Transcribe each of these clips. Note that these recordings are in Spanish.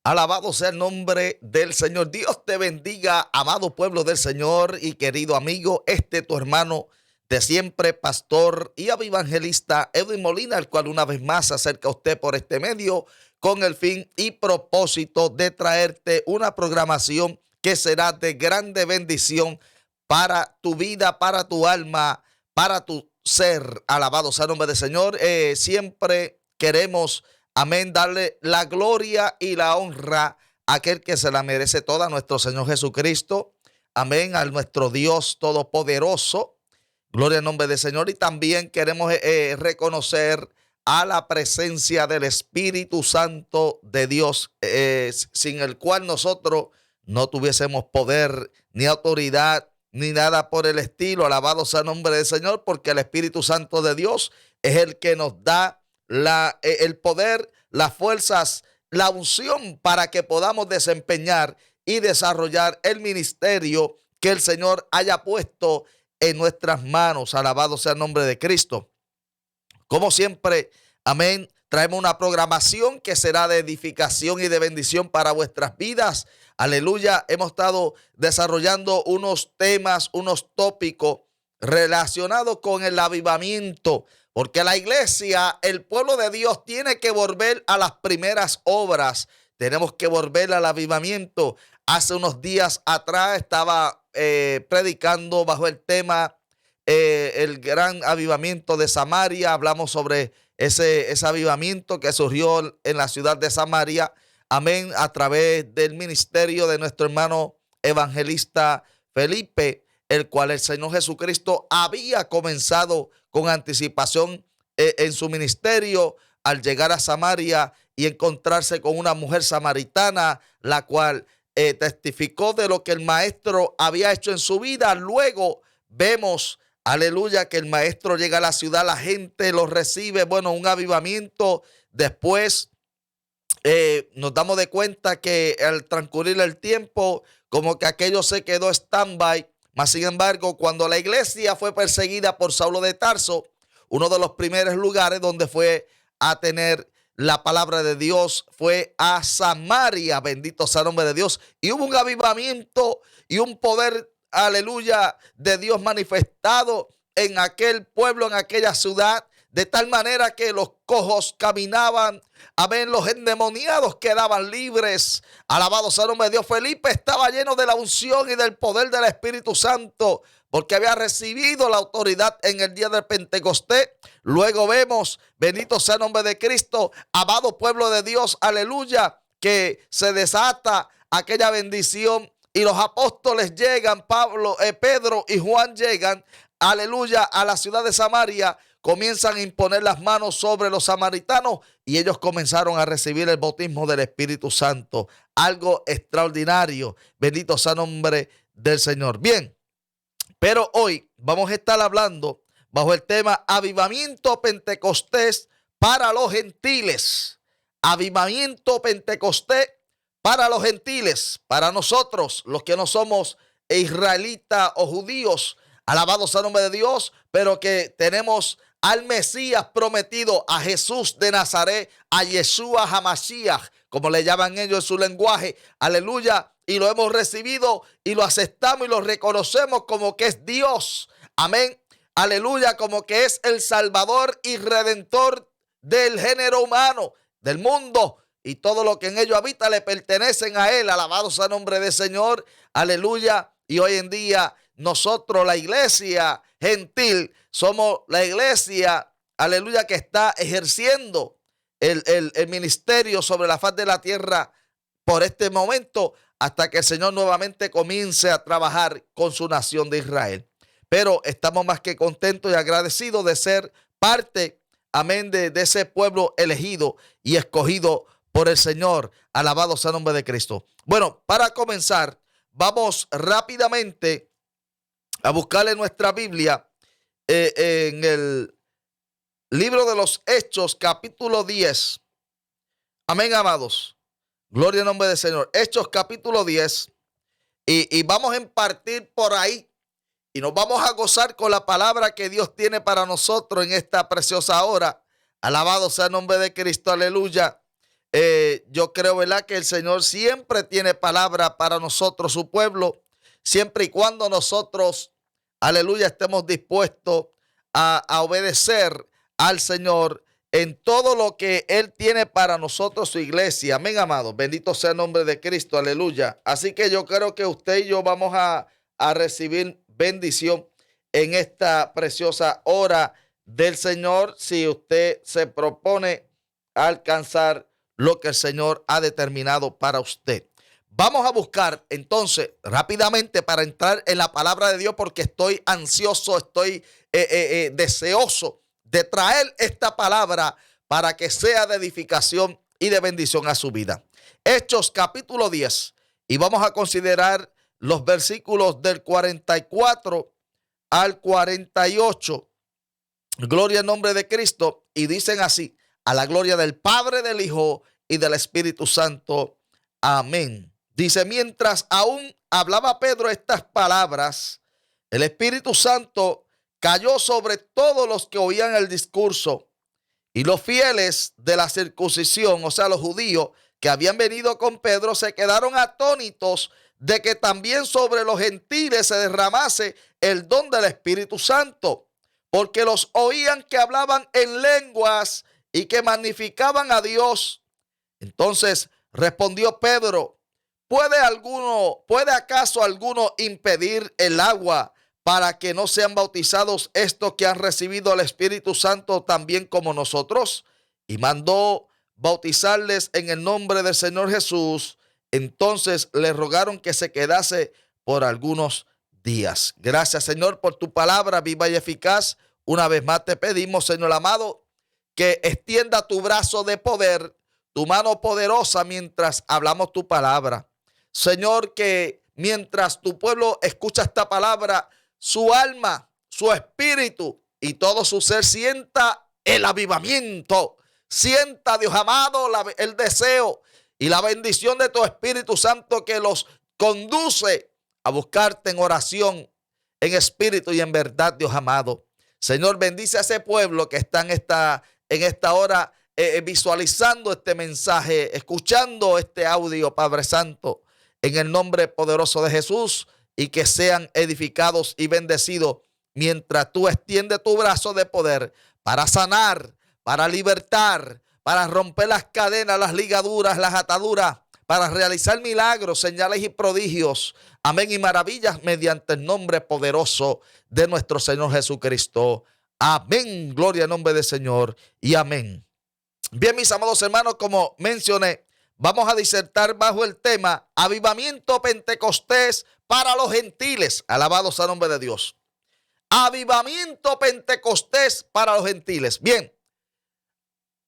Alabado sea el nombre del Señor. Dios te bendiga, amado pueblo del Señor y querido amigo. Tu hermano de siempre, pastor y evangelista Edwin Molina, el cual una vez más se acerca a usted por este medio con el fin y propósito de traerte una programación que será de grande bendición para tu vida, para tu alma, para tu ser. Alabado sea el nombre del Señor. Siempre queremos, amén, darle la gloria y la honra a aquel que se la merece toda, nuestro Señor Jesucristo. Amén, a nuestro Dios Todopoderoso. Gloria al nombre del Señor. Y también queremos reconocer a la presencia del Espíritu Santo de Dios, sin el cual nosotros no tuviésemos poder ni autoridad ni nada por el estilo. Alabado sea el nombre del Señor, porque el Espíritu Santo de Dios es el que nos da el poder, las fuerzas, la unción para que podamos desempeñar y desarrollar el ministerio que el Señor haya puesto en nuestras manos. Alabado sea el nombre de Cristo. Como siempre, amén, traemos una programación que será de edificación y de bendición para vuestras vidas. Aleluya. Hemos estado desarrollando unos temas, unos tópicos relacionados con el avivamiento, porque la iglesia, el pueblo de Dios, tiene que volver a las primeras obras. Tenemos que volver al avivamiento. Hace unos días atrás estaba predicando bajo el tema el gran avivamiento de Samaria. Hablamos sobre ese avivamiento que surgió en la ciudad de Samaria. Amén, a través del ministerio de nuestro hermano evangelista Felipe, el cual el Señor Jesucristo había comenzado con anticipación en su ministerio al llegar a Samaria y encontrarse con una mujer samaritana, la cual testificó de lo que el maestro había hecho en su vida. Luego vemos, aleluya, que el maestro llega a la ciudad, la gente lo recibe, bueno, un avivamiento. Después nos damos de cuenta que al transcurrir el tiempo, como que aquello se quedó stand-by. Mas, sin embargo, cuando la iglesia fue perseguida por Saulo de Tarso, uno de los primeros lugares donde fue a tener la palabra de Dios fue a Samaria. Bendito sea el nombre de Dios. Y hubo un avivamiento y un poder, aleluya, de Dios manifestado en aquel pueblo, en aquella ciudad, de tal manera que los cojos caminaban, amén, los endemoniados quedaban libres. Alabado sea el nombre de Dios. Felipe estaba lleno de la unción y del poder del Espíritu Santo, porque había recibido la autoridad en el día del Pentecostés. Luego vemos, bendito sea el nombre de Cristo, amado pueblo de Dios, aleluya, que se desata aquella bendición y los apóstoles llegan, Pedro y Juan llegan, aleluya, a la ciudad de Samaria. Comienzan a imponer las manos sobre los samaritanos y ellos comenzaron a recibir el bautismo del Espíritu Santo. Algo extraordinario. Bendito sea el nombre del Señor. Bien, pero hoy vamos a estar hablando bajo el tema Avivamiento Pentecostés para los gentiles. Avivamiento Pentecostés para los gentiles, para nosotros, los que no somos israelitas o judíos. Alabado sea el nombre de Dios, pero que tenemos al Mesías prometido, a Jesús de Nazaret, a Yeshua HaMashiach, como le llaman ellos en su lenguaje. Aleluya. Y lo hemos recibido y lo aceptamos y lo reconocemos como que es Dios. Amén. Aleluya, como que es el Salvador y Redentor del género humano, del mundo. Y todo lo que en ello habita le pertenecen a Él. Alabado sea el nombre del Señor. Aleluya. Y hoy en día nosotros, la iglesia gentil, somos la iglesia, aleluya, que está ejerciendo el ministerio sobre la faz de la tierra por este momento, hasta que el Señor nuevamente comience a trabajar con su nación de Israel. Pero estamos más que contentos y agradecidos de ser parte, amén, de ese pueblo elegido y escogido por el Señor. Alabado sea el nombre de Cristo. Bueno, para comenzar, vamos rápidamente a buscarle nuestra Biblia en el libro de los Hechos, capítulo 10. Amén, amados. Gloria al nombre del Señor. Hechos, capítulo 10. Y vamos a impartir por ahí. Y nos vamos a gozar con la palabra que Dios tiene para nosotros en esta preciosa hora. Alabado sea el nombre de Cristo. Aleluya. Yo creo, ¿verdad?, que el Señor siempre tiene palabra para nosotros, su pueblo, siempre y cuando nosotros, aleluya, estemos dispuestos a obedecer al Señor en todo lo que Él tiene para nosotros, su iglesia. Amén, amados. Bendito sea el nombre de Cristo, aleluya. Así que yo creo que usted y yo vamos a recibir bendición en esta preciosa hora del Señor si usted se propone alcanzar lo que el Señor ha determinado para usted. Vamos a buscar entonces rápidamente para entrar en la palabra de Dios, porque estoy ansioso, estoy deseoso de traer esta palabra para que sea de edificación y de bendición a su vida. Hechos capítulo 10, y vamos a considerar los versículos del 44 al 48. Gloria al nombre de Cristo. Y dicen así: a la gloria del Padre, del Hijo y del Espíritu Santo. Amén. Dice: mientras aún hablaba Pedro estas palabras, el Espíritu Santo cayó sobre todos los que oían el discurso, y los fieles de la circuncisión, o sea, los judíos que habían venido con Pedro, se quedaron atónitos de que también sobre los gentiles se derramase el don del Espíritu Santo, porque los oían que hablaban en lenguas y que magnificaban a Dios. Entonces respondió Pedro: ¿Puede acaso alguno impedir el agua para que no sean bautizados estos que han recibido el Espíritu Santo también como nosotros? Y mandó bautizarles en el nombre del Señor Jesús. Entonces le rogaron que se quedase por algunos días. Gracias, Señor, por tu palabra viva y eficaz. Una vez más te pedimos, Señor amado, que extienda tu brazo de poder, tu mano poderosa mientras hablamos tu palabra. Señor, que mientras tu pueblo escucha esta palabra, su alma, su espíritu y todo su ser sienta el avivamiento. Sienta, Dios amado, el deseo y la bendición de tu Espíritu Santo, que los conduce a buscarte en oración, en espíritu y en verdad, Dios amado. Señor, bendice a ese pueblo que está en esta hora visualizando este mensaje, escuchando este audio, Padre Santo, en el nombre poderoso de Jesús, y que sean edificados y bendecidos mientras tú extiendes tu brazo de poder para sanar, para libertar, para romper las cadenas, las ligaduras, las ataduras, para realizar milagros, señales y prodigios, amén, y maravillas mediante el nombre poderoso de nuestro Señor Jesucristo. Amén. Gloria al nombre del Señor y amén. Bien, mis amados hermanos, como mencioné, vamos a disertar bajo el tema Avivamiento Pentecostés para los gentiles. Alabados al nombre de Dios. Avivamiento Pentecostés para los gentiles. Bien,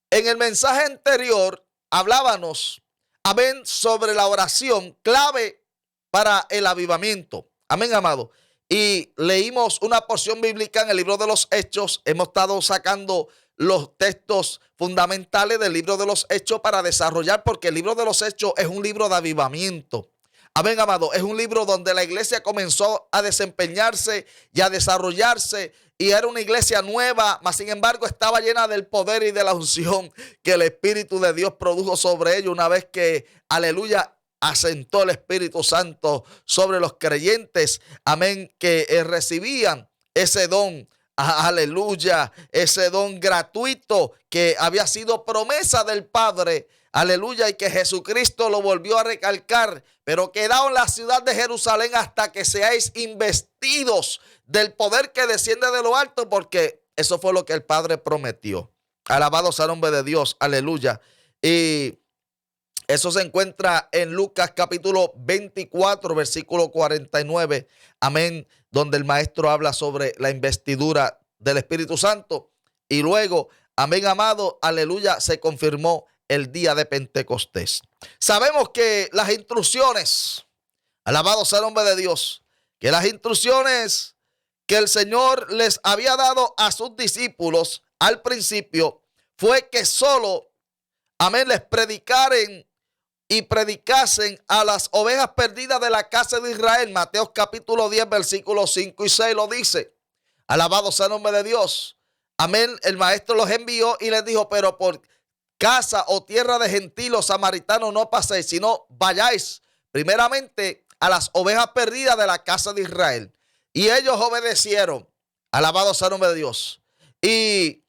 en el mensaje anterior hablábamos, amén, sobre la oración clave para el avivamiento. Amén, amado. Y leímos una porción bíblica en el libro de los Hechos. Hemos estado sacando los textos fundamentales del libro de los Hechos para desarrollar, porque el libro de los Hechos es un libro de avivamiento. Amén, amado. Es un libro donde la iglesia comenzó a desempeñarse y a desarrollarse, y era una iglesia nueva, mas sin embargo estaba llena del poder y de la unción que el Espíritu de Dios produjo sobre ellos una vez que, aleluya, asentó el Espíritu Santo sobre los creyentes. Amén, que recibían ese don. Aleluya, ese don gratuito que había sido promesa del Padre. Aleluya, y que Jesucristo lo volvió a recalcar. Pero quedaos en la ciudad de Jerusalén hasta que seáis investidos del poder que desciende de lo alto, porque eso fue lo que el Padre prometió. Alabado sea el nombre de Dios. Aleluya. Y eso se encuentra en Lucas capítulo 24, versículo 49. Amén. Donde el maestro habla sobre la investidura del Espíritu Santo. Y luego, amén, amado, aleluya, se confirmó el día de Pentecostés. Sabemos que las instrucciones, alabado sea el nombre de Dios, que las instrucciones que el Señor les había dado a sus discípulos al principio fue que solo, amén, les predicaren y predicasen a las ovejas perdidas de la casa de Israel. Mateo capítulo 10, versículos 5 y 6 lo dice. Alabado sea el nombre de Dios. Amén. El maestro los envió y les dijo: pero casa o tierra de gentil o samaritano no paséis, sino vayáis primeramente a las ovejas perdidas de la casa de Israel. Y ellos obedecieron. Alabado sea el nombre de Dios. Y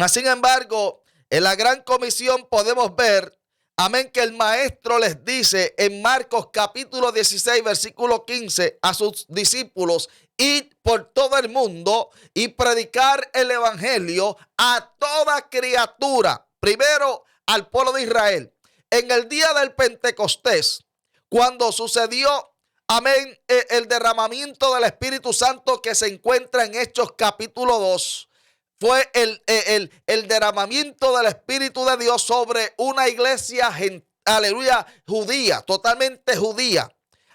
sin embargo, en la gran comisión podemos ver, amén, que el maestro les dice en Marcos capítulo 16, versículo 15 a sus discípulos: id por todo el mundo y predicar el evangelio a toda criatura. Primero al pueblo de Israel. En el día del Pentecostés, cuando sucedió, amén, el derramamiento del Espíritu Santo que se encuentra en Hechos capítulo 2, fue el derramamiento del Espíritu de Dios sobre una iglesia, aleluya, judía, totalmente judía.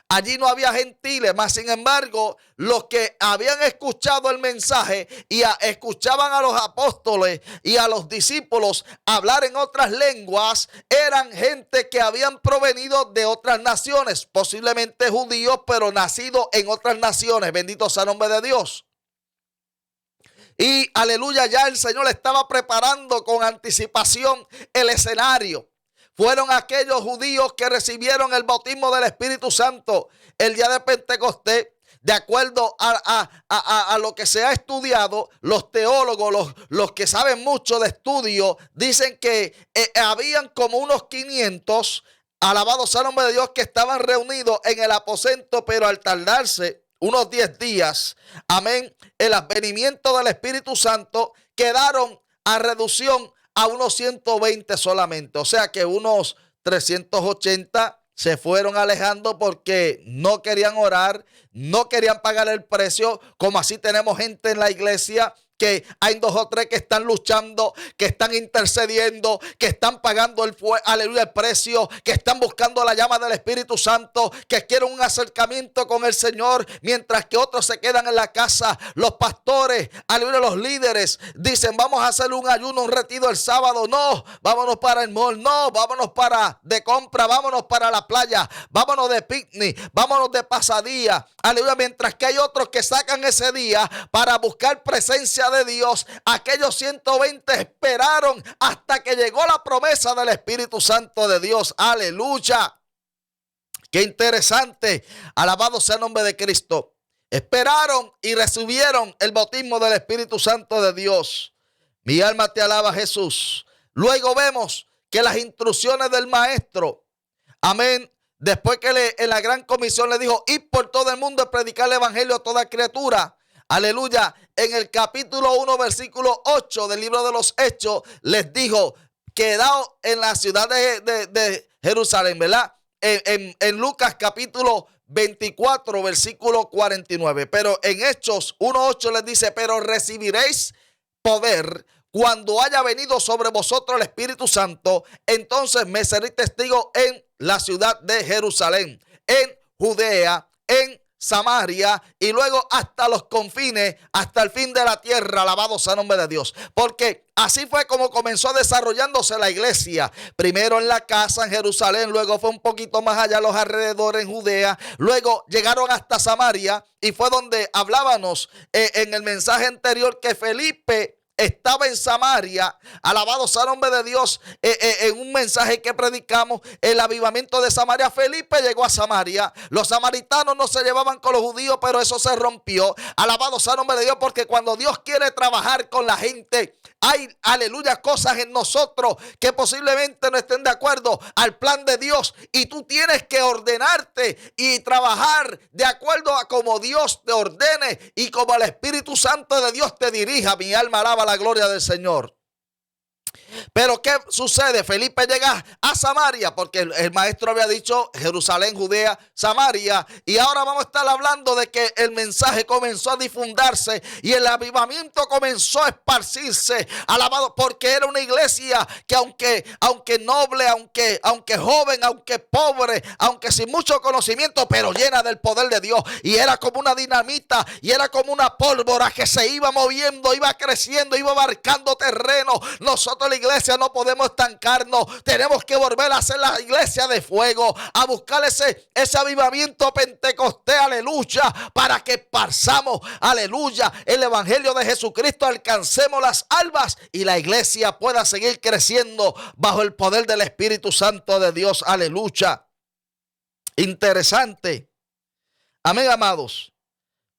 Allí no había gentiles, mas sin embargo, los que habían escuchado el mensaje y escuchaban a los apóstoles y a los discípulos hablar en otras lenguas, eran gente que habían provenido de otras naciones, posiblemente judíos, pero nacidos en otras naciones. Bendito sea el nombre de Dios. Y aleluya, ya el Señor estaba preparando con anticipación el escenario. Fueron aquellos judíos que recibieron el bautismo del Espíritu Santo el día de Pentecostés. De acuerdo a lo que se ha estudiado, los teólogos, los que saben mucho de estudio, dicen que habían como unos 500, alabado sea el nombre de Dios, que estaban reunidos en el aposento, pero al tardarse unos 10 días, amén, el advenimiento del Espíritu Santo, quedaron a reducción a unos 120 solamente. O sea que unos 380 se fueron alejando porque no querían orar, no querían pagar el precio, como así tenemos gente en la iglesia que hay 2 o 3 que están luchando, que están intercediendo, que están pagando el precio, que están buscando la llama del Espíritu Santo, que quieren un acercamiento con el Señor, mientras que otros se quedan en la casa. Los pastores, aleluya, los líderes dicen: vamos a hacer un ayuno, un retiro el sábado. No, vámonos para el mall. No, vámonos para de compra, vámonos para la playa, vámonos de picnic, vámonos de pasadía. Aleluya, mientras que hay otros que sacan ese día para buscar presencia de Dios. Aquellos 120 esperaron hasta que llegó la promesa del Espíritu Santo de Dios. Aleluya. Qué interesante. Alabado sea el nombre de Cristo. Esperaron y recibieron el bautismo del Espíritu Santo de Dios. Mi alma te alaba, Jesús. Luego vemos que las instrucciones del maestro, amén, después que en la gran comisión le dijo: id por todo el mundo a predicar el evangelio a toda criatura. Aleluya. En el capítulo 1, versículo 8 del libro de los Hechos, les dijo: quedaos en la ciudad de Jerusalén, ¿verdad? En Lucas capítulo 24, versículo 49. Pero en Hechos 1:8 les dice: pero recibiréis poder cuando haya venido sobre vosotros el Espíritu Santo. Entonces me seréis testigo en la ciudad de Jerusalén, en Judea, en Samaria y luego hasta los confines, hasta el fin de la tierra. Alabado sea el nombre de Dios. Porque así fue como comenzó desarrollándose la iglesia. Primero en la casa en Jerusalén, luego fue un poquito más allá, los alrededores en Judea, luego llegaron hasta Samaria, y fue donde hablábamos en el mensaje anterior que Felipe estaba en Samaria. Alabado sea el nombre de Dios. En un mensaje que predicamos, el avivamiento de Samaria, Felipe llegó a Samaria. Los samaritanos no se llevaban con los judíos, pero eso se rompió. Alabado sea el nombre de Dios, porque cuando Dios quiere trabajar con la gente, hay, aleluya, cosas en nosotros que posiblemente no estén de acuerdo al plan de Dios, y tú tienes que ordenarte y trabajar de acuerdo a como Dios te ordene y como el Espíritu Santo de Dios te dirija. Mi alma alaba la gloria del Señor. Pero ¿qué sucede? Felipe llega a Samaria, porque el maestro había dicho Jerusalén, Judea, Samaria, y ahora vamos a estar hablando de que el mensaje comenzó a difundirse y el avivamiento comenzó a esparcirse. Alabado, porque era una iglesia que aunque noble, aunque joven, aunque pobre, aunque sin mucho conocimiento, pero llena del poder de Dios, y era como una dinamita y era como una pólvora que se iba moviendo, iba creciendo, iba abarcando terreno. Nosotros, la iglesia no podemos estancarnos. Tenemos que volver a ser la iglesia de fuego, a buscar ese avivamiento pentecostés, aleluya, para que esparzamos, aleluya, el evangelio de Jesucristo, alcancemos las almas y la iglesia pueda seguir creciendo bajo el poder del Espíritu Santo de Dios, aleluya. Interesante. Amén, amados.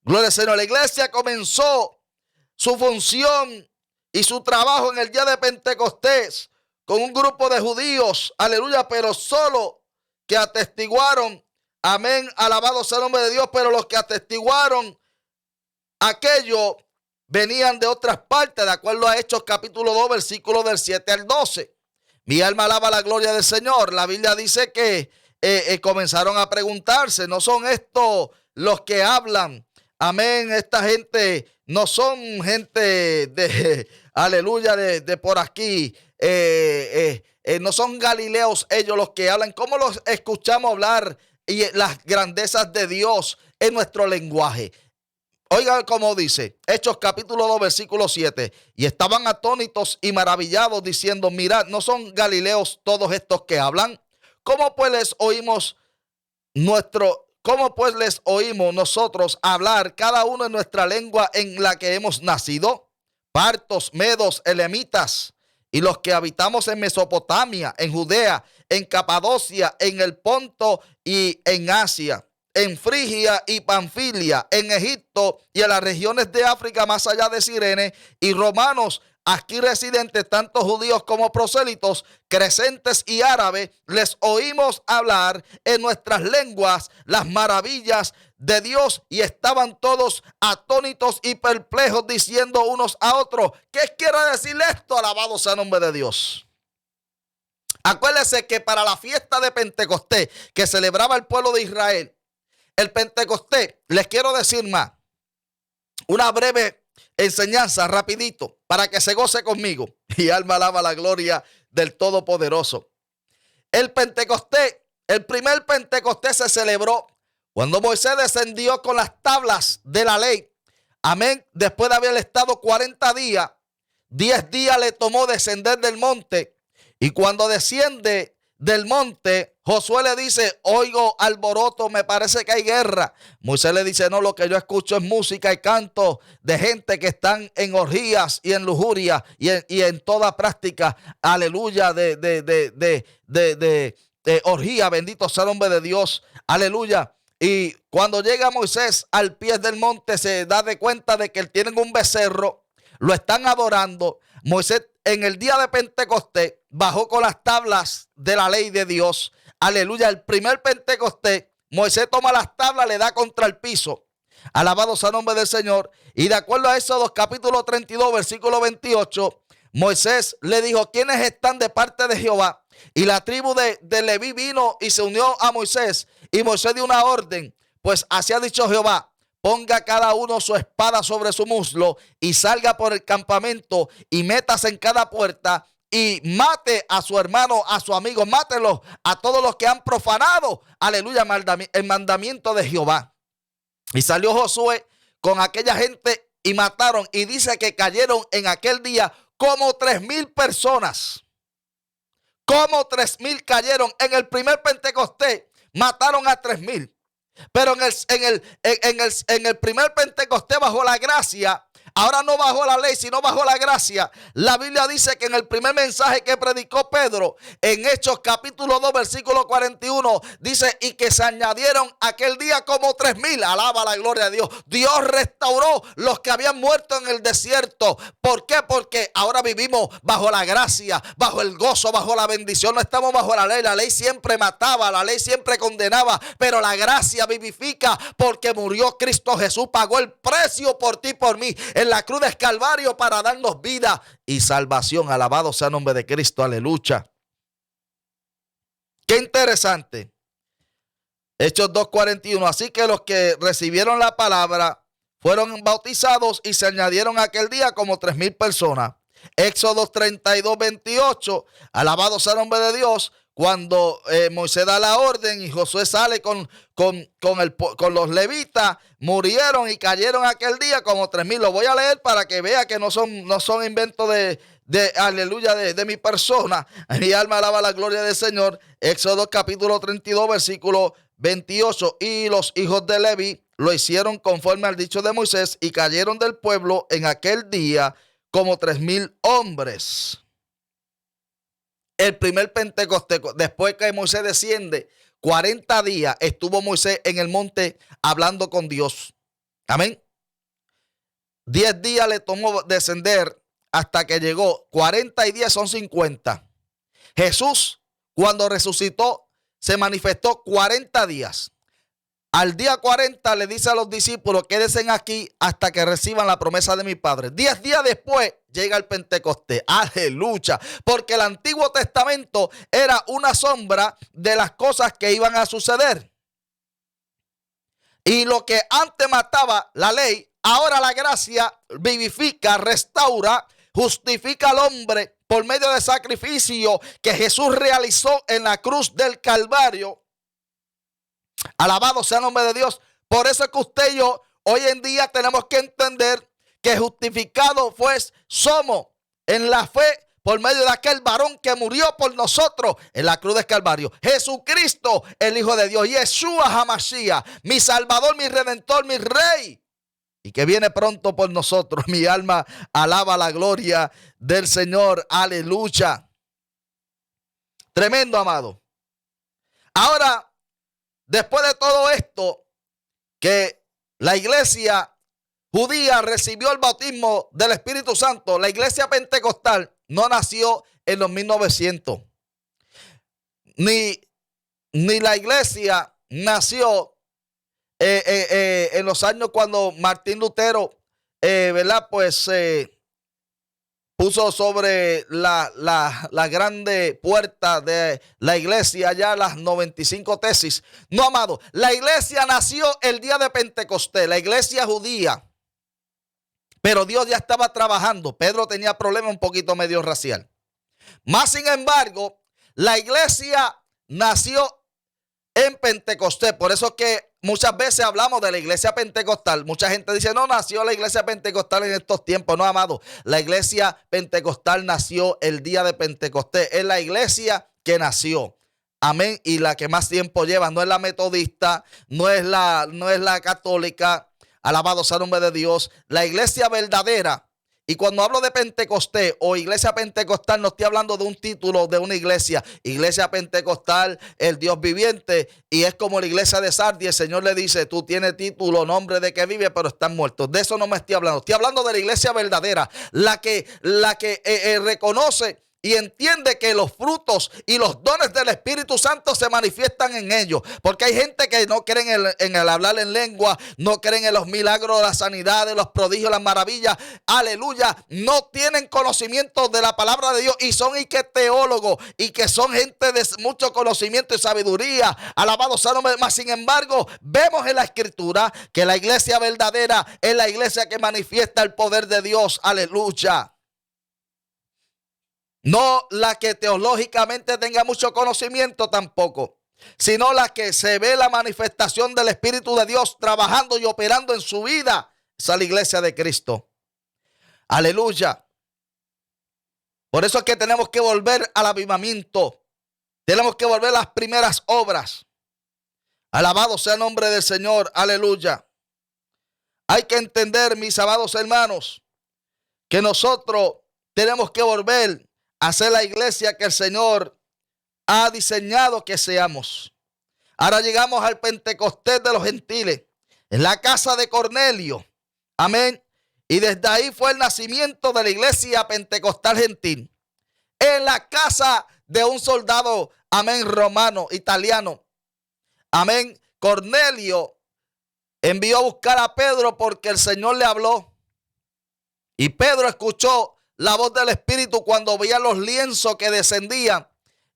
Gloria al Señor. La iglesia comenzó su función y su trabajo en el día de Pentecostés con un grupo de judíos, aleluya, pero solo que atestiguaron, amén, alabado sea el nombre de Dios, pero los que atestiguaron aquello venían de otras partes, de acuerdo a Hechos capítulo 2, versículos del 7 al 12. Mi alma alaba la gloria del Señor. La Biblia dice que comenzaron a preguntarse, ¿no son estos los que hablan? Amén, esta gente no son gente de, aleluya, de por aquí, no son galileos ellos los que hablan. ¿Cómo los escuchamos hablar y las grandezas de Dios en nuestro lenguaje? Oigan cómo dice, Hechos capítulo 2, versículo 7. Y estaban atónitos y maravillados diciendo, mirad, ¿no son galileos todos estos que hablan? ¿Cómo pues les oímos nosotros hablar cada uno en nuestra lengua en la que hemos nacido? Partos, medos, elamitas y los que habitamos en Mesopotamia, en Judea, en Capadocia, en el Ponto y en Asia, en Frigia y Panfilia, en Egipto y en las regiones de África más allá de Cirene, y romanos aquí residentes, tanto judíos como prosélitos, crecentes y árabes, les oímos hablar en nuestras lenguas las maravillas de Dios, y estaban todos atónitos y perplejos, diciendo unos a otros, ¿qué quiere decir esto? Alabado sea el nombre de Dios. Acuérdense que para la fiesta de Pentecostés que celebraba el pueblo de Israel, el Pentecostés, les quiero decir más, una breve enseñanza rapidito para que se goce conmigo. Y alma alaba la gloria del Todopoderoso. El Pentecostés, el primer Pentecostés se celebró cuando Moisés descendió con las tablas de la ley. Amén. Después de haber estado 40 días, 10 días le tomó descender del monte. Y cuando desciende del monte, Josué le dice, oigo alboroto, me parece que hay guerra. Moisés le dice, no, lo que yo escucho es música y canto de gente que están en orgías y en lujuria y en toda práctica, aleluya, de orgía. Bendito sea el nombre de Dios, aleluya. Y cuando llega Moisés al pie del monte, se da de cuenta de que tienen un becerro, lo están adorando. Moisés en el día de Pentecostés bajó con las tablas de la ley de Dios. Aleluya, el primer Pentecostés, Moisés toma las tablas, le da contra el piso. Alabado sea el nombre del Señor. Y de acuerdo a Éxodo capítulo 32, versículo 28, Moisés le dijo, ¿quiénes están de parte de Jehová? Y la tribu de Leví vino y se unió a Moisés. Y Moisés dio una orden, pues así ha dicho Jehová, ponga cada uno su espada sobre su muslo y salga por el campamento y métase en cada puerta y mate a su hermano, a su amigo, mátelos a todos los que han profanado, aleluya, el mandamiento de Jehová. Y salió Josué con aquella gente y mataron, y dice que cayeron en aquel día como 3,000 personas. Como 3,000 cayeron en el primer Pentecostés, mataron a 3,000. Pero en el primer Pentecostés bajo la gracia, ahora no bajo la ley, sino bajo la gracia. La Biblia dice que en el primer mensaje que predicó Pedro, en Hechos capítulo 2, versículo 41, dice, y que se añadieron aquel día como 3,000. Alaba la gloria de Dios. Dios restauró los que habían muerto en el desierto. ¿Por qué? Porque ahora vivimos bajo la gracia, bajo el gozo, bajo la bendición. No estamos bajo la ley. La ley siempre mataba, la ley siempre condenaba, pero la gracia vivifica porque murió Cristo Jesús, pagó el precio por ti y por mí en la cruz del Calvario para darnos vida y salvación. Alabado sea el nombre de Cristo, aleluya. Qué interesante. Hechos 2:41. Así que los que recibieron la palabra fueron bautizados y se añadieron aquel día como 3,000 personas. Éxodo 32:28. Alabado sea el nombre de Dios. Cuando Moisés da la orden y Josué sale con los levitas, murieron y cayeron aquel día como 3,000. Lo voy a leer para que vea que no son inventos aleluya, de mi persona. Mi alma alaba la gloria del Señor. Éxodo capítulo 32, versículo 28. Y los hijos de Leví lo hicieron conforme al dicho de Moisés y cayeron del pueblo en aquel día como 3,000 hombres. El primer Pentecostés, después que Moisés desciende, 40 días estuvo Moisés en el monte hablando con Dios. Amén. 10 días le tomó descender hasta que llegó. 40 y 10 son 50. Jesús, cuando resucitó, se manifestó 40 días. Al día 40 le dice a los discípulos, quédense aquí hasta que reciban la promesa de mi Padre. 10 días después llega el Pentecostés. Aleluya. Porque el Antiguo Testamento era una sombra de las cosas que iban a suceder. Y lo que antes mataba la ley, ahora la gracia vivifica, restaura, justifica al hombre por medio de sacrificio que Jesús realizó en la cruz del Calvario. Alabado sea el nombre de Dios. Por eso es que usted y yo hoy en día tenemos que entender que justificados pues somos en la fe por medio de aquel varón que murió por nosotros en la cruz del Calvario. Jesucristo, el Hijo de Dios. Yeshua HaMashiach, mi Salvador, mi Redentor, mi Rey. Y que viene pronto por nosotros. Mi alma alaba la gloria del Señor. Aleluya. Tremendo, amado. Ahora, después de todo esto, que la iglesia judía recibió el bautismo del Espíritu Santo, la iglesia pentecostal no nació en los 1900. Ni la iglesia nació en los años cuando Martín Lutero, ¿verdad? Pues puso sobre la grande puerta de la iglesia ya las 95 tesis. No, amado, la iglesia nació el día de Pentecostés, la iglesia judía. Pero Dios ya estaba trabajando. Pedro tenía problemas un poquito medio racial. Más sin embargo, la iglesia nació en Pentecostés. Por eso es que muchas veces hablamos de la iglesia pentecostal. Mucha gente dice, no, nació la iglesia pentecostal en estos tiempos. No, amado, la iglesia pentecostal nació el día de Pentecostés. Es la iglesia que nació. Amén. Y la que más tiempo lleva. No es la metodista, no es la católica. Alabado sea el nombre de Dios. La iglesia verdadera. Y cuando hablo de Pentecostés o iglesia pentecostal, no estoy hablando de un título de una iglesia. Iglesia pentecostal, el Dios viviente. Y es como la iglesia de Sardis. El Señor le dice, tú tienes título, nombre de que vive, pero están muertos. De eso no me estoy hablando. Estoy hablando de la iglesia verdadera. La que reconoce y entiende que los frutos y los dones del Espíritu Santo se manifiestan en ellos. Porque hay gente que no creen en el hablar en lengua, no creen en los milagros, las sanidades, los prodigios, las maravillas. Aleluya. No tienen conocimiento de la palabra de Dios y son y que teólogos y que son gente de mucho conocimiento y sabiduría. Alabado sea el nombre. Mas sin embargo, vemos en la Escritura que la iglesia verdadera es la iglesia que manifiesta el poder de Dios. Aleluya. No la que teológicamente tenga mucho conocimiento tampoco, sino la que se ve la manifestación del Espíritu de Dios trabajando y operando en su vida. Esa es la iglesia de Cristo. Aleluya. Por eso es que tenemos que volver al avivamiento. Tenemos que volver a las primeras obras. Alabado sea el nombre del Señor. Aleluya. Hay que entender, mis amados hermanos, que nosotros tenemos que volver a ser la iglesia que el Señor ha diseñado que seamos. Ahora llegamos al Pentecostés de los gentiles, en la casa de Cornelio. Amén. Y desde ahí fue el nacimiento de la iglesia pentecostal gentil. En la casa de un soldado, amén, romano, italiano. Amén. Cornelio envió a buscar a Pedro porque el Señor le habló. Y Pedro escuchó la voz del Espíritu cuando veía los lienzos que descendían.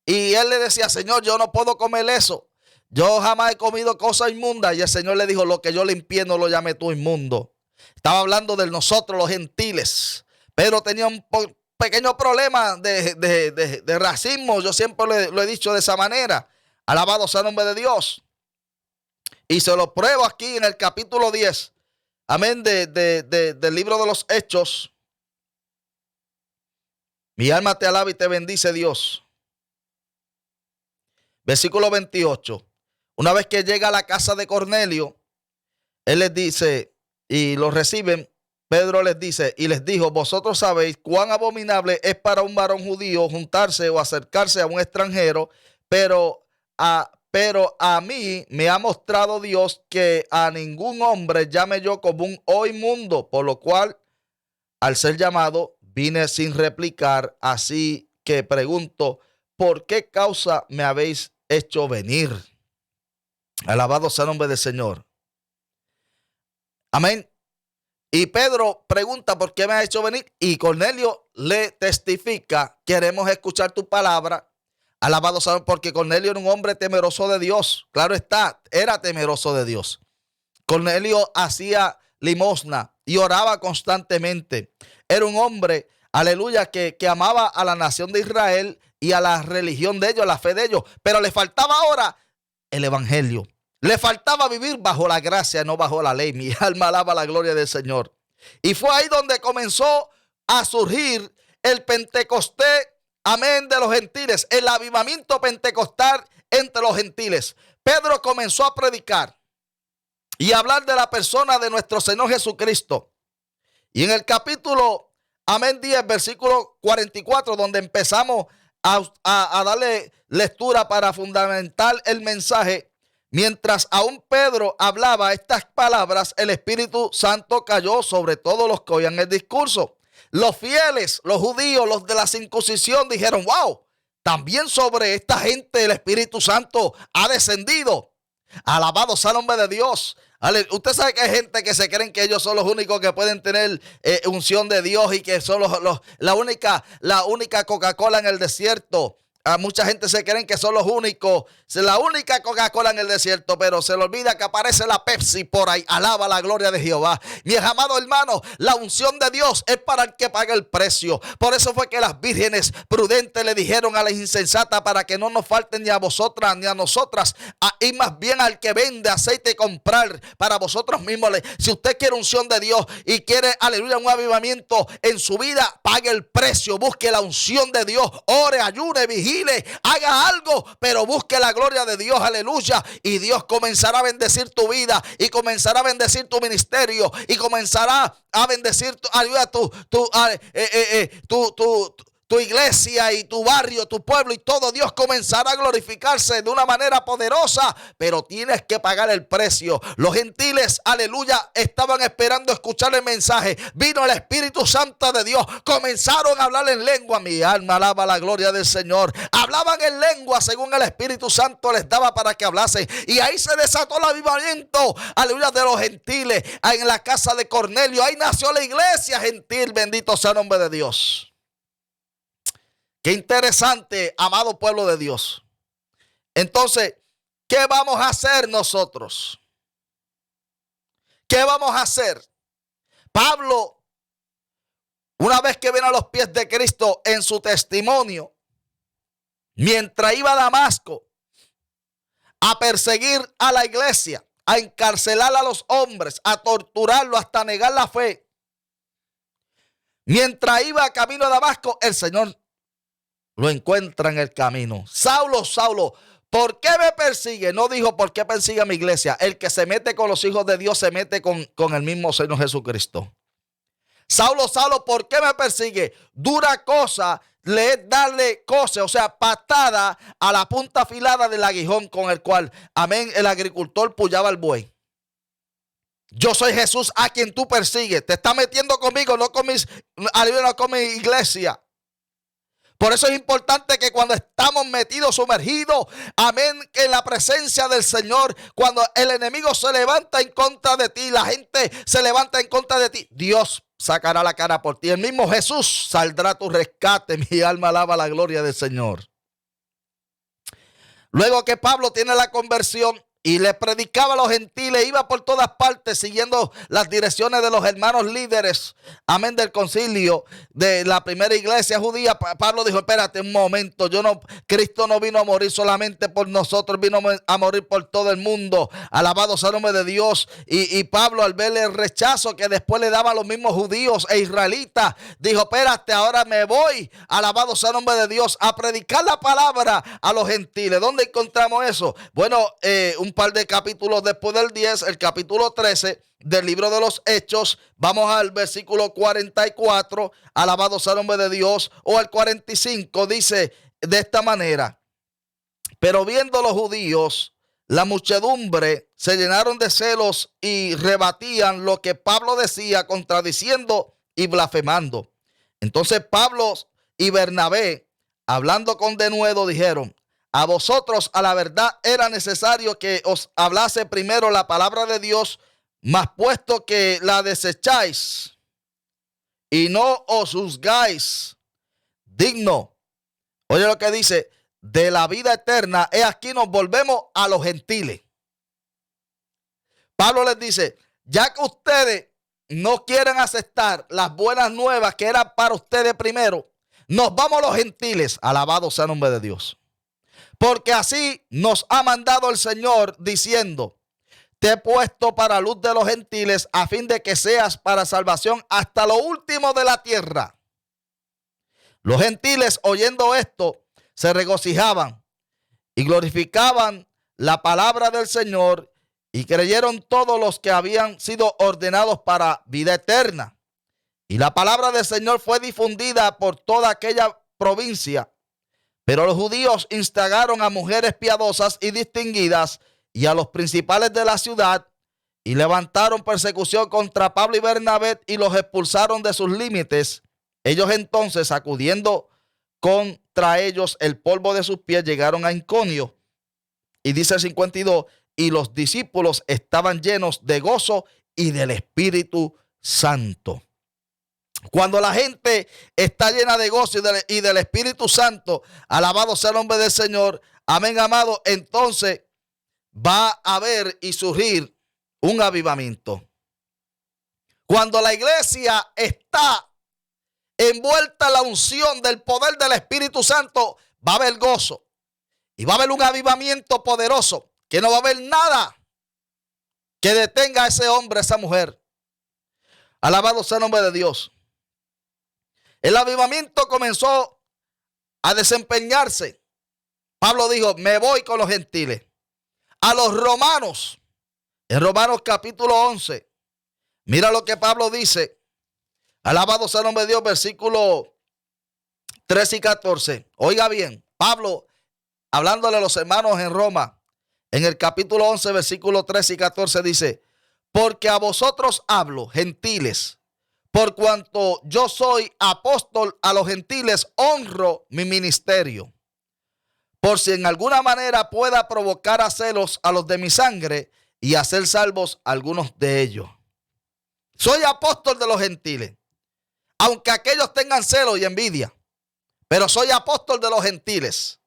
Y él le decía, Señor, yo no puedo comer eso. Yo jamás he comido cosas inmundas. Y el Señor le dijo, lo que yo limpié no lo llame tú inmundo. Estaba hablando de nosotros los gentiles. Pedro tenía un pequeño problema de racismo. Yo siempre lo he dicho de esa manera. Alabado sea el nombre de Dios. Y se lo pruebo aquí en el capítulo 10. Amén. Del libro de los Hechos. Mi alma te alaba y te bendice, Dios. Versículo 28. Una vez que llega a la casa de Cornelio, él les dice, y los reciben, Pedro les dice, y les dijo, vosotros sabéis cuán abominable es para un varón judío juntarse o acercarse a un extranjero, pero a mí me ha mostrado Dios que a ningún hombre llame yo común o inmundo, por lo cual, al ser llamado, vine sin replicar, así que pregunto, ¿por qué causa me habéis hecho venir? Alabado sea el nombre del Señor. Amén. Y Pedro pregunta, ¿por qué me ha hecho venir? Y Cornelio le testifica, queremos escuchar tu palabra. Alabado sea, porque Cornelio era un hombre temeroso de Dios. Claro está, era temeroso de Dios. Cornelio hacía limosna y oraba constantemente. Era un hombre, aleluya, que amaba a la nación de Israel y a la religión de ellos, a la fe de ellos. Pero le faltaba ahora el evangelio. Le faltaba vivir bajo la gracia, no bajo la ley. Mi alma alaba la gloria del Señor. Y fue ahí donde comenzó a surgir el Pentecostés, amén, de los gentiles, el avivamiento pentecostal entre los gentiles. Pedro comenzó a predicar y a hablar de la persona de nuestro Señor Jesucristo. Y en el capítulo, amén, 10, versículo 44, donde empezamos a darle lectura para fundamentar el mensaje. Mientras aún Pedro hablaba estas palabras, el Espíritu Santo cayó sobre todos los que oían el discurso. Los fieles, los judíos, los de la circuncisión dijeron, wow, también sobre esta gente el Espíritu Santo ha descendido. Alabado sea el nombre de Dios. Usted sabe que hay gente que se creen que ellos son los únicos que pueden tener unción de Dios y que son la única Coca-Cola en el desierto. Mucha gente se creen que son los únicos, la única Coca-Cola en el desierto, pero se le olvida que aparece la Pepsi por ahí. Alaba la gloria de Jehová. Mi amado hermano, la unción de Dios es para el que paga el precio. Por eso fue que las vírgenes prudentes le dijeron a las insensatas, para que no nos falten ni a vosotras ni a nosotras, y más bien al que vende aceite comprar para vosotros mismos. Si usted quiere unción de Dios y quiere, aleluya, un avivamiento en su vida, pague el precio, busque la unción de Dios, ore, ayune, vigile, haga algo, pero busque la gloria de Dios, aleluya, y Dios comenzará a bendecir tu vida y comenzará a bendecir tu ministerio y comenzará a bendecir tu iglesia y tu barrio, tu pueblo y todo. Dios comenzará a glorificarse de una manera poderosa, pero tienes que pagar el precio. Los gentiles, aleluya, estaban esperando escuchar el mensaje. Vino el Espíritu Santo de Dios, comenzaron a hablar en lengua. Mi alma alaba la gloria del Señor. Hablaban en lengua según el Espíritu Santo les daba para que hablasen, y ahí se desató el avivamiento, aleluya, de los gentiles. En la casa de Cornelio, ahí nació la iglesia gentil. Bendito sea el nombre de Dios. Qué interesante, amado pueblo de Dios. Entonces, ¿qué vamos a hacer nosotros? ¿Qué vamos a hacer? Pablo, una vez que viene a los pies de Cristo en su testimonio, mientras iba a Damasco a perseguir a la iglesia, a encarcelar a los hombres, a torturarlo hasta negar la fe, mientras iba camino a Damasco, el Señor lo encuentra en el camino. Saulo, Saulo, ¿por qué me persigue? No dijo por qué persigue a mi iglesia. El que se mete con los hijos de Dios se mete con el mismo Señor Jesucristo. Saulo, Saulo, ¿por qué me persigue? Dura cosa le es darle coce, o sea, patada a la punta afilada del aguijón con el cual, amén, el agricultor pullaba el buey. Yo soy Jesús a quien tú persigues. Te está metiendo conmigo, no con mi iglesia. Por eso es importante que cuando estamos metidos, sumergidos, amén, que en la presencia del Señor, cuando el enemigo se levanta en contra de ti, la gente se levanta en contra de ti, Dios sacará la cara por ti. El mismo Jesús saldrá a tu rescate. Mi alma alaba la gloria del Señor. Luego que Pablo tiene la conversión, y le predicaba a los gentiles, iba por todas partes siguiendo las direcciones de los hermanos líderes, amén, del concilio de la primera iglesia judía. Pablo dijo, espérate un momento, Cristo no vino a morir solamente por nosotros, vino a morir por todo el mundo. Alabado sea el nombre de Dios. Y Pablo, al ver el rechazo que después le daban los mismos judíos e israelitas, dijo, espérate, ahora me voy, alabado sea el nombre de Dios, a predicar la palabra a los gentiles. ¿Dónde encontramos eso? Bueno, un par de capítulos después del 10, el capítulo 13 del libro de los Hechos, vamos al versículo 44, alabado sea el nombre de Dios, o al 45, dice de esta manera: pero viendo los judíos la muchedumbre, se llenaron de celos y rebatían lo que Pablo decía, contradiciendo y blasfemando. Entonces Pablo y Bernabé, hablando con denuedo, dijeron: a vosotros a la verdad era necesario que os hablase primero la palabra de Dios, mas puesto que la desecháis y no os juzgáis digno, oye lo que dice, de la vida eterna, aquí nos volvemos a los gentiles. Pablo les dice, ya que ustedes no quieren aceptar las buenas nuevas que eran para ustedes primero, nos vamos a los gentiles, alabado sea el nombre de Dios. Porque así nos ha mandado el Señor diciendo, te he puesto para luz de los gentiles a fin de que seas para salvación hasta lo último de la tierra. Los gentiles, oyendo esto, se regocijaban y glorificaban la palabra del Señor, y creyeron todos los que habían sido ordenados para vida eterna. Y la palabra del Señor fue difundida por toda aquella provincia. Pero los judíos instagaron a mujeres piadosas y distinguidas y a los principales de la ciudad, y levantaron persecución contra Pablo y Bernabé y los expulsaron de sus límites. Ellos entonces, sacudiendo contra ellos el polvo de sus pies, llegaron a Iconio. Y dice el 52, y los discípulos estaban llenos de gozo y del Espíritu Santo. Cuando la gente está llena de gozo y del Espíritu Santo, alabado sea el nombre del Señor, amén, amado, entonces va a haber y surgir un avivamiento. Cuando la iglesia está envuelta en la unción del poder del Espíritu Santo, va a haber gozo y va a haber un avivamiento poderoso, que no va a haber nada que detenga a ese hombre, a esa mujer. Alabado sea el nombre de Dios. El avivamiento comenzó a desempeñarse. Pablo dijo, me voy con los gentiles. A los romanos, en Romanos capítulo 11, mira lo que Pablo dice. Alabado sea el nombre de Dios, versículo 13 y 14. Oiga bien, Pablo, hablándole a los hermanos en Roma, en el capítulo 11, versículo 13 y 14 dice, porque a vosotros hablo, gentiles, por cuanto yo soy apóstol a los gentiles, honro mi ministerio, por si en alguna manera pueda provocar a celos a los de mi sangre y hacer salvos a algunos de ellos. Soy apóstol de los gentiles, aunque aquellos tengan celos y envidia, pero soy apóstol de los gentiles.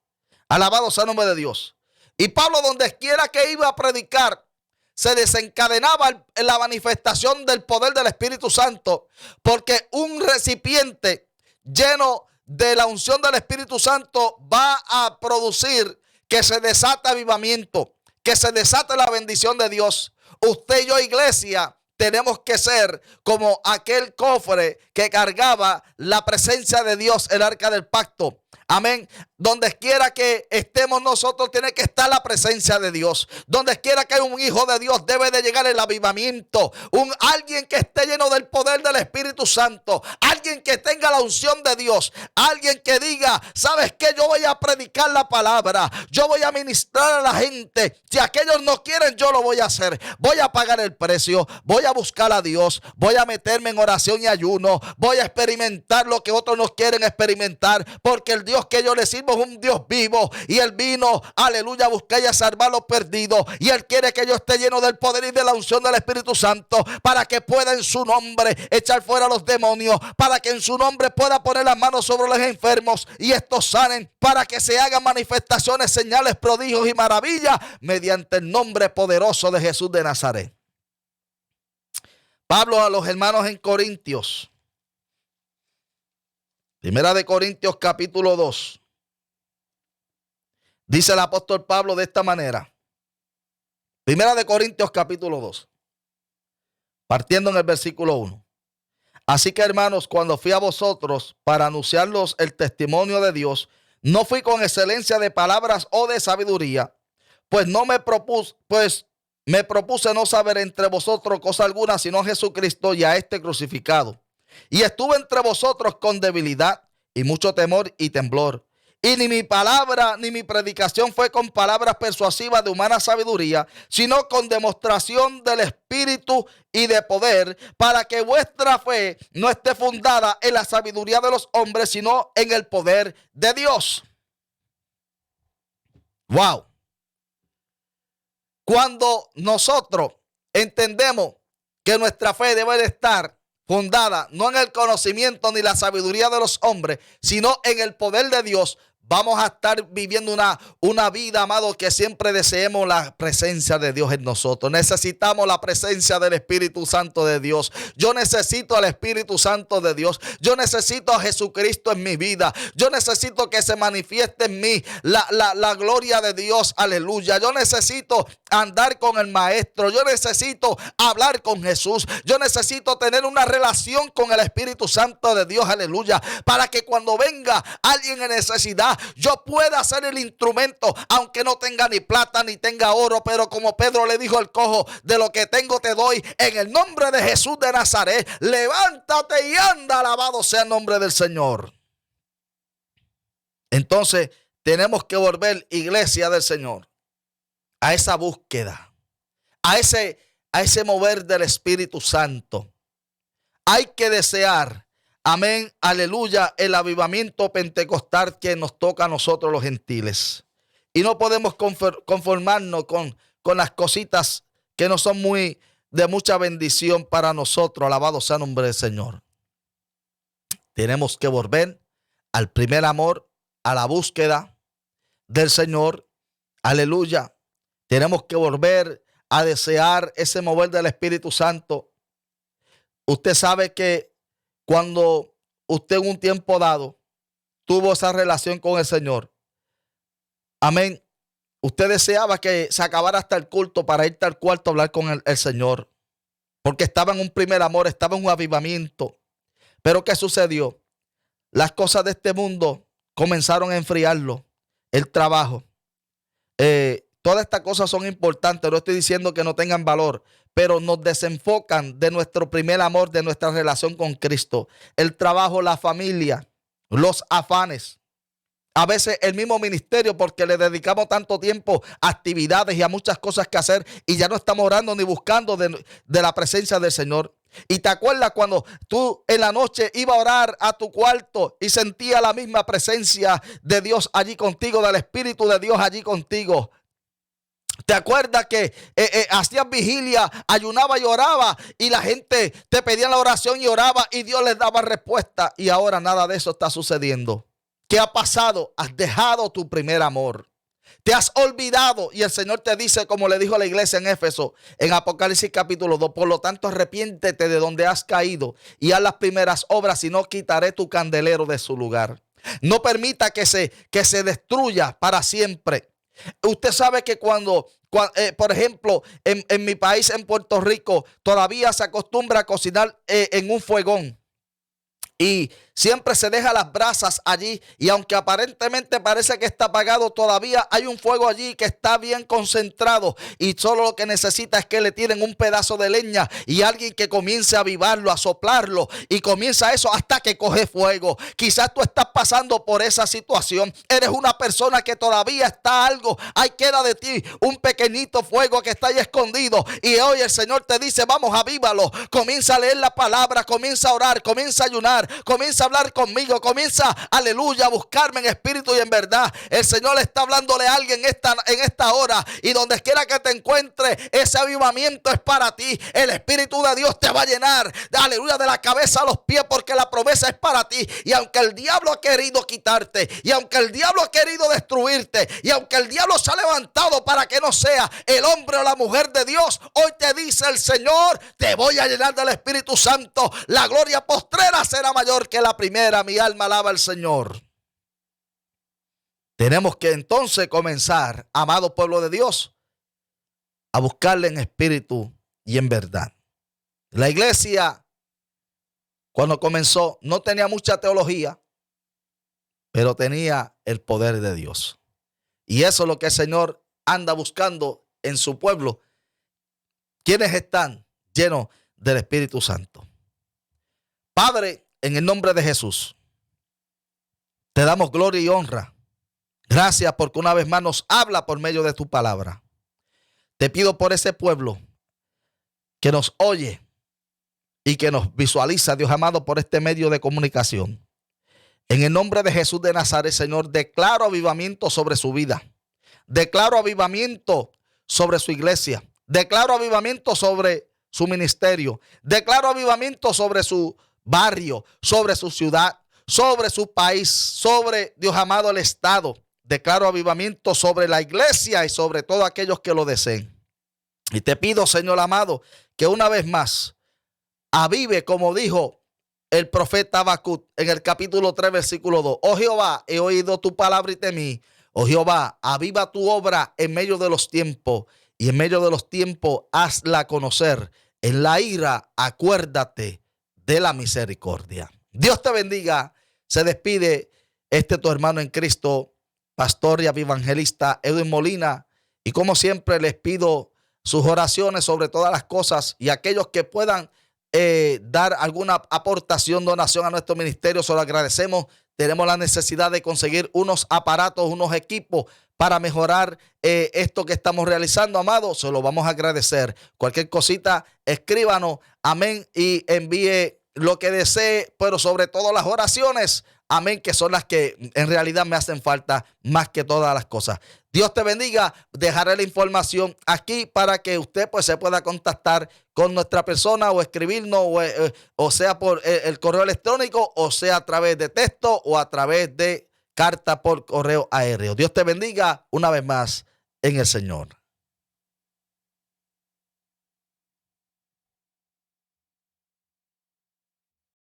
Alabado sea el nombre de Dios. Y Pablo, donde quiera que iba a predicar, se desencadenaba en la manifestación del poder del Espíritu Santo, porque un recipiente lleno de la unción del Espíritu Santo va a producir que se desate avivamiento, que se desate la bendición de Dios. Usted y yo, iglesia, tenemos que ser como aquel cofre que cargaba la presencia de Dios, el arca del pacto. Amén. Donde quiera que estemos nosotros, tiene que estar la presencia de Dios. Donde quiera que hay un hijo de Dios, debe de llegar el avivamiento. Alguien que esté lleno del poder del Espíritu Santo. Alguien que tenga la unción de Dios. Alguien que diga, ¿sabes qué? Yo voy a predicar la palabra. Yo voy a ministrar a la gente. Si aquellos no quieren, yo lo voy a hacer. Voy a pagar el precio. Voy a buscar a Dios. Voy a meterme en oración y ayuno. Voy a experimentar lo que otros no quieren experimentar. Porque el Dios que yo le sirvo servimos un Dios vivo y Él vino, aleluya, a buscar y a salvar a los perdidos. Y Él quiere que yo esté lleno del poder y de la unción del Espíritu Santo para que pueda en su nombre echar fuera a los demonios, para que en su nombre pueda poner las manos sobre los enfermos y estos sanen, para que se hagan manifestaciones, señales, prodigios y maravillas mediante el nombre poderoso de Jesús de Nazaret. Pablo a los hermanos en Corintios, Primera de Corintios capítulo 2, dice el apóstol Pablo de esta manera. Primera de Corintios capítulo 2, partiendo en el versículo 1. Así que, hermanos, cuando fui a vosotros para anunciarlos el testimonio de Dios, no fui con excelencia de palabras o de sabiduría, pues me propuse no saber entre vosotros cosa alguna, sino a Jesucristo y a este crucificado. Y estuve entre vosotros con debilidad y mucho temor y temblor. Y ni mi palabra ni mi predicación fue con palabras persuasivas de humana sabiduría, sino con demostración del Espíritu y de poder, para que vuestra fe no esté fundada en la sabiduría de los hombres, sino en el poder de Dios. Wow. Cuando nosotros entendemos que nuestra fe debe de estar fundada no en el conocimiento ni la sabiduría de los hombres, sino en el poder de Dios, vamos a estar viviendo una vida, amado, que siempre deseemos la presencia de Dios en nosotros. Necesitamos la presencia del Espíritu Santo de Dios. Yo necesito al Espíritu Santo de Dios. Yo necesito a Jesucristo en mi vida. Yo necesito que se manifieste en mí la gloria de Dios. Aleluya. Yo necesito andar con el Maestro. Yo necesito hablar con Jesús. Yo necesito tener una relación con el Espíritu Santo de Dios. Aleluya. Para que cuando venga alguien en necesidad, yo pueda ser el instrumento, aunque no tenga ni plata ni tenga oro, pero como Pedro le dijo al cojo, de lo que tengo te doy, en el nombre de Jesús de Nazaret, levántate y anda, alabado sea el nombre del Señor. Entonces tenemos que volver, iglesia del Señor, a esa búsqueda, a ese mover del Espíritu Santo. Hay que desear, amén, aleluya, el avivamiento pentecostal que nos toca a nosotros los gentiles. Y no podemos conformarnos con las cositas que no son de mucha bendición para nosotros. Alabado sea el nombre del Señor. Tenemos que volver al primer amor, a la búsqueda del Señor. Aleluya. Tenemos que volver a desear ese mover del Espíritu Santo. Usted sabe que cuando usted en un tiempo dado tuvo esa relación con el Señor, amén, usted deseaba que se acabara hasta el culto para irte al cuarto a hablar con el Señor, porque estaba en un primer amor, estaba en un avivamiento. Pero ¿qué sucedió? Las cosas de este mundo comenzaron a enfriarlo, el trabajo. Todas estas cosas son importantes, no estoy diciendo que no tengan valor, pero nos desenfocan de nuestro primer amor, de nuestra relación con Cristo. El trabajo, la familia, los afanes. A veces el mismo ministerio, porque le dedicamos tanto tiempo a actividades y a muchas cosas que hacer y ya no estamos orando ni buscando de la presencia del Señor. Y te acuerdas cuando tú en la noche ibas a orar a tu cuarto y sentías la misma presencia de Dios allí contigo, del Espíritu de Dios allí contigo. ¿Te acuerdas que hacías vigilia, ayunaba y oraba y la gente te pedía la oración y oraba y Dios les daba respuesta? Y ahora nada de eso está sucediendo. ¿Qué ha pasado? Has dejado tu primer amor. Te has olvidado y el Señor te dice, como le dijo a la iglesia en Éfeso, en Apocalipsis capítulo 2, por lo tanto arrepiéntete de donde has caído y haz las primeras obras, y no quitaré tu candelero de su lugar. No permita que se destruya para siempre. Usted sabe que cuando por ejemplo, en mi país, en Puerto Rico, todavía se acostumbra a cocinar en un fuegón. Y siempre se deja las brasas allí, y aunque aparentemente parece que está apagado, todavía hay un fuego allí que está bien concentrado, y solo lo que necesita es que le tiren un pedazo de leña y alguien que comience a avivarlo, a soplarlo, y comienza eso hasta que coge fuego. Quizás tú estás pasando por esa situación. Eres una persona que todavía está algo, ahí queda de ti un pequeñito fuego que está ahí escondido, y hoy el Señor te dice: vamos, avívalo. Comienza a leer la palabra, comienza a orar, comienza a ayunar, comienza a hablar conmigo. Comienza, aleluya, a buscarme en espíritu y en verdad. El Señor está hablándole a alguien en esta hora. Y donde quiera que te encuentres, ese avivamiento es para ti. El Espíritu de Dios te va a llenar, aleluya, de la cabeza a los pies, porque la promesa es para ti. Y aunque el diablo ha querido quitarte, y aunque el diablo ha querido destruirte, y aunque el diablo se ha levantado para que no sea el hombre o la mujer de Dios, hoy te dice el Señor: te voy a llenar del Espíritu Santo. La gloria postrera será mayor que la primera. Mi alma alaba al Señor. Tenemos que entonces comenzar, amado pueblo de Dios, a buscarle en espíritu y en verdad. La iglesia, cuando comenzó, no tenía mucha teología, pero tenía el poder de Dios. Y eso es lo que el Señor anda buscando en su pueblo. ¿Quiénes están llenos del Espíritu Santo? Padre, en el nombre de Jesús, te damos gloria y honra. Gracias porque una vez más nos habla por medio de tu palabra. Te pido por ese pueblo que nos oye y que nos visualiza, Dios amado, por este medio de comunicación. En el nombre de Jesús de Nazaret, Señor, declaro avivamiento sobre su vida. Declaro avivamiento sobre su iglesia. Declaro avivamiento sobre su ministerio. Declaro avivamiento sobre su barrio, sobre su ciudad, sobre su país, sobre, Dios amado, el estado. Declaro avivamiento sobre la iglesia y sobre todos aquellos que lo deseen. Y te pido, Señor amado, que una vez más avive, como dijo el profeta Habacuc en el capítulo 3, versículo 2. Oh Jehová, he oído tu palabra y temí. Oh Jehová, aviva tu obra en medio de los tiempos, y en medio de los tiempos hazla conocer. En la ira acuérdate de la misericordia. Dios te bendiga. Se despide tu hermano en Cristo, pastor y evangelista Edwin Molina. Y como siempre les pido sus oraciones sobre todas las cosas, y aquellos que puedan dar alguna aportación, donación a nuestro ministerio, se lo agradecemos. Tenemos la necesidad de conseguir unos aparatos, unos equipos para mejorar esto que estamos realizando, amado. Se lo vamos a agradecer. Cualquier cosita, escríbanos, amén, y envíe lo que desee, pero sobre todo las oraciones, amén, que son las que en realidad me hacen falta más que todas las cosas. Dios te bendiga. Dejaré la información aquí para que usted pues se pueda contactar con nuestra persona o escribirnos, o sea por el correo electrónico, o sea a través de texto o a través de carta por correo aéreo. Dios te bendiga una vez más en el Señor.